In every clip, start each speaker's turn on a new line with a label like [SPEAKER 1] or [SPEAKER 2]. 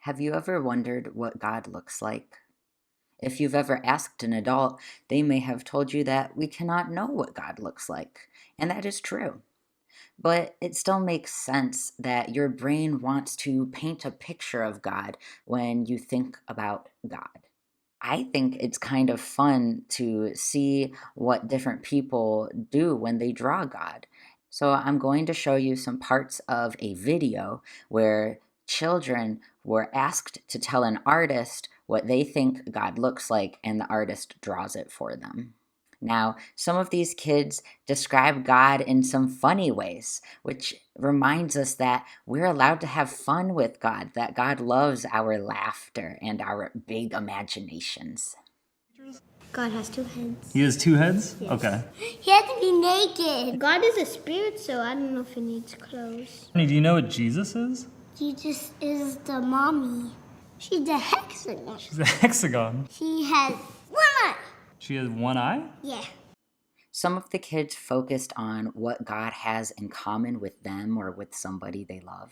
[SPEAKER 1] Have you ever wondered what God looks like? If you've ever asked an adult, they may have told you that we cannot know what God looks like, and that is true. But it still makes sense that your brain wants to paint a picture of God when you think about God. I think it's kind of fun to see what different people do when they draw God. So I'm going to show you some parts of a video where children were asked to tell an artist what they think God looks like, and the artist draws it for them. Now, some of these kids describe God in some funny ways, which reminds us that we're allowed to have fun with God, that God loves our laughter and our big imaginations.
[SPEAKER 2] God has two heads.
[SPEAKER 3] He has two heads?
[SPEAKER 2] Yes.
[SPEAKER 3] Okay.
[SPEAKER 2] He has to be naked. God is a spirit, so I don't know if he needs clothes.
[SPEAKER 3] Do you know what Jesus is?
[SPEAKER 2] Jesus is the mommy. She's a hexagon.
[SPEAKER 3] She's a hexagon.
[SPEAKER 2] She has one eye.
[SPEAKER 3] She has one eye?
[SPEAKER 2] Yeah.
[SPEAKER 1] Some of the kids focused on what God has in common with them or with somebody they love.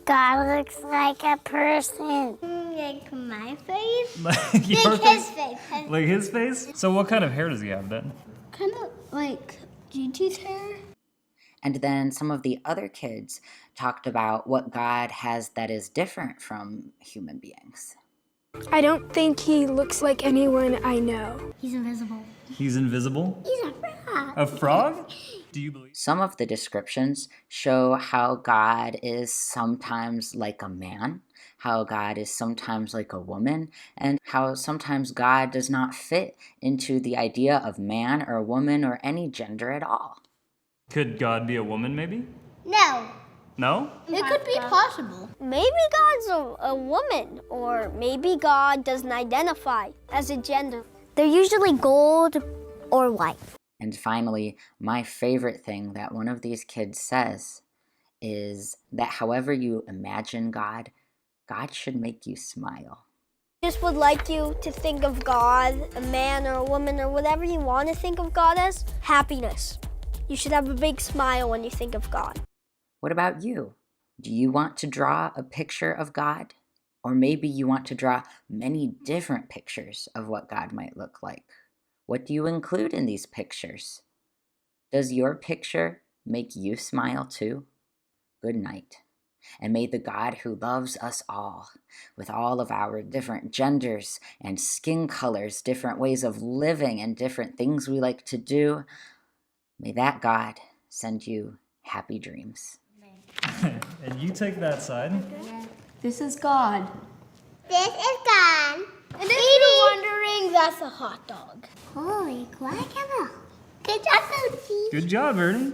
[SPEAKER 2] God looks like a person. Like my face?
[SPEAKER 3] Like your
[SPEAKER 2] Like his face.
[SPEAKER 3] Like his face? So what kind of hair does he have then?
[SPEAKER 2] Kind of like GT's hair.
[SPEAKER 1] And then some of the other kids talked about what God has that is different from human beings.
[SPEAKER 4] I don't think he looks like anyone I know.
[SPEAKER 2] He's invisible.
[SPEAKER 3] He's invisible?
[SPEAKER 2] He's a frog.
[SPEAKER 3] A frog? Do you believe?
[SPEAKER 1] Some of the descriptions show how God is sometimes like a man, how God is sometimes like a woman, and how sometimes God does not fit into the idea of man or woman or any gender at all.
[SPEAKER 3] Could God be a woman maybe?
[SPEAKER 2] No.
[SPEAKER 3] No?
[SPEAKER 2] It could be possible.
[SPEAKER 5] Maybe God's a woman, or maybe God doesn't identify as a gender.
[SPEAKER 2] They're usually gold or white.
[SPEAKER 1] And finally, my favorite thing that one of these kids says is that however you imagine God, God should make you smile.
[SPEAKER 5] Just would like you to think of God, a man or a woman, or whatever you want to think of God as, happiness. You should have a big smile when you think of God.
[SPEAKER 1] What about you? Do you want to draw a picture of God? Or maybe you want to draw many different pictures of what God might look like. What do you include in these pictures? Does your picture make you smile too? Good night. And may the God who loves us all, with all of our different genders and skin colors, different ways of living and different things we like to do, may that God send you happy dreams.
[SPEAKER 3] And you take that side.
[SPEAKER 6] This is God.
[SPEAKER 2] This is God.
[SPEAKER 5] And if you're wondering, that's a hot dog.
[SPEAKER 2] Holy guacamole. Good job, Lucy.
[SPEAKER 3] Good job, Ernie.